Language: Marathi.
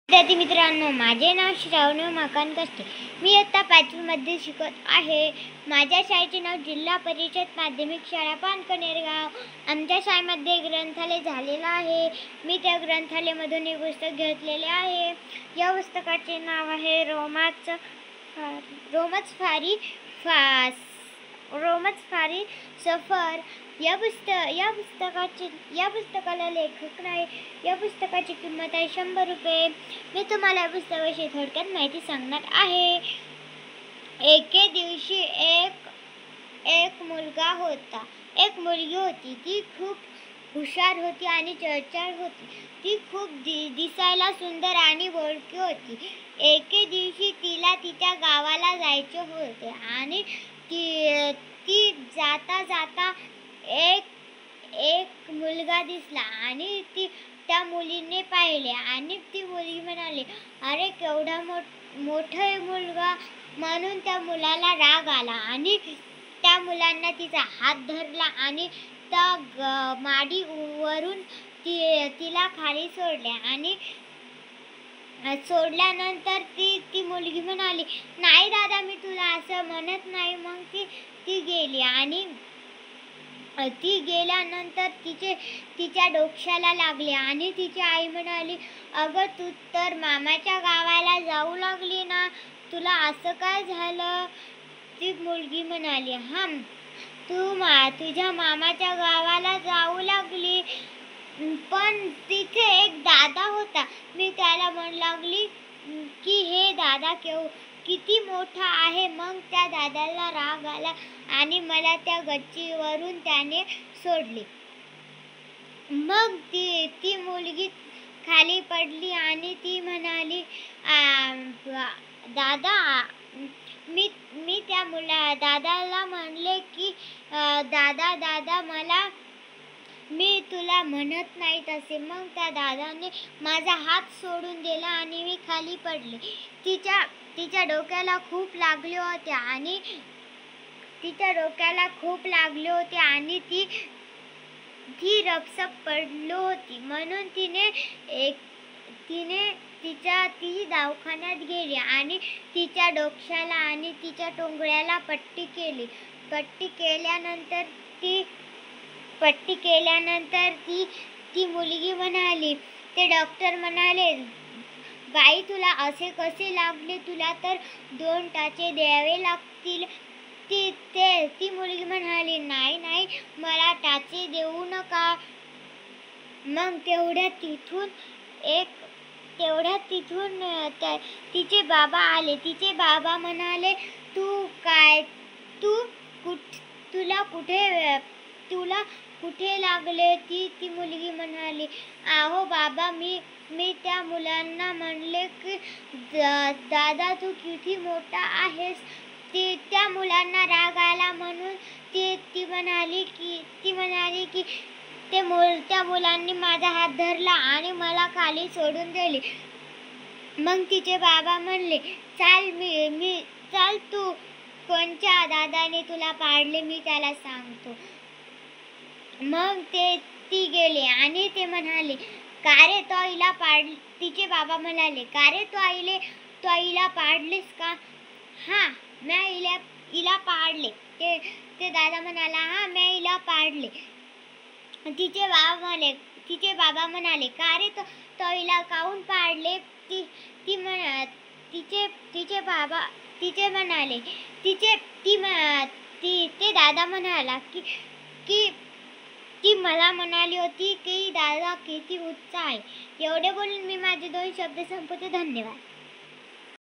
विद्यार्थी मित्रांनो, माझे नाव श्रावणी उमाकांत कष्टे. मी इयत्ता 5वी मध्ये शिकत आहे. माझ्या शाळेचे नाव जिल्हा परिषद माध्यमिक शाळा पानकनेरगाव. आमच्या शाळेमध्ये ग्रंथालय झालेलं आहे. मी त्या ग्रंथालयामधून एक पुस्तक घेतलेले आहे. या पुस्तकाचे नाव आहे रोमच फारी सफर. या पुस्तकाला लेखक नाही. या पुस्तकाची किंमत आहे 100 रुपये. मी तुम्हाला या पुस्तकाविषयी थोडक्यात माहिती सांगणार आहे. एके दिवशी एक मुलगा होता. एक मुलगी होती. ती खूप हुशार होती आणि चर्चा होती. ती खूप दिसायला सुंदर आणि बोलकी होती. एके दिवशी तिला तिच्या गावाला जायचे होते आणि ती जाता जाता एक मुलगा दिसला आणि त्या मुलीने पाहिले आणि ती मुलगी म्हणाली, अरे केवढा मोठा मुलगा. म्हणून त्या मुलाला राग आला आणि त्या मुलांना तिचा हात धरला आणि त्या माडीवरून तिला खाली सोडले आणि सोडल्यानंतर ती मुलगी म्हणाली, नाही दादा, मी तुला असं म्हणत नाही. मग ती गेली आणि ती गेल्यानंतर तिच्या डोक्याला लागले आणि तिची आई म्हणाली, अगं तू तर मामाच्या गावाला जाऊ लागली ना, तुला असं काय झालं? ती मुलगी म्हणाली, तुझ्या मामाच्या गावाला जाऊ लागली, पण तिथे एक दादा होता. मी त्याला म्हणू लागली की हे दादा किती मोठा आहे. मग त्या दादाला राग आला आणि मला त्या गच्चीवरून त्याने सोडले. मग ती मुलगी खाली पडली आणि ती म्हणाली, दादा, मी त्या दादाला म्हणले की दादा मी तुला म्हणत नाही तसे. मग त्या दादाने माझा हात सोडून दिला आणि मी खाली पडले. तिच्या डोक्याला खूप लागले होते आणि ती रभसप पडली होती. म्हणून ती दवाखान्यात गेली आणि तिच्या डोक्याला आणि तिच्या टोंगळ्याला पट्टी केली. पट्टी केल्यानंतर ती मुलगी म्हणाली, ते डॉक्टर म्हणाले, बाई, तुला असे कसे लागले? तुला तर 2 टाचे द्यावे लागतील. ती मुलगी म्हणाली, नाही, मला टाचे देऊ नका. मग तेवढ्यात तिथून तिचे बाबा आले. तिचे बाबा म्हणाले, तुला कुठे लागले? ती मुलगी म्हणाली, अहो बाबा, मी त्या मुलांना म्हणले की दादा, तू किती मोठा आहेस. त्या मुलांना राग आला म्हणून ती म्हणाली की त्या मुलांनी माझा हात धरला आणि मला खाली सोडून दिले. मग तिचे बाबा म्हणले, चल तू कोणत्या दादाने तुला पाडले मी त्याला सांगतो. मग ती गेले आणि ते म्हणाले, का रे, तो आईला पाडले? तिचे बाबा म्हणाले, का रे, तो आईला पाडलेस का? हां, मी हिला पाडले. ते दादा म्हणाला, हां, मी हिला पाडले. तिचे बाबा म्हणाले, का रे, तो हिला काहून पाडले? ते दादा म्हणाला की ती मला म्हणाली होती की दादा किती उच्च आहे. एवढे बोलून मी माझे 2 शब्द संपवते. धन्यवाद.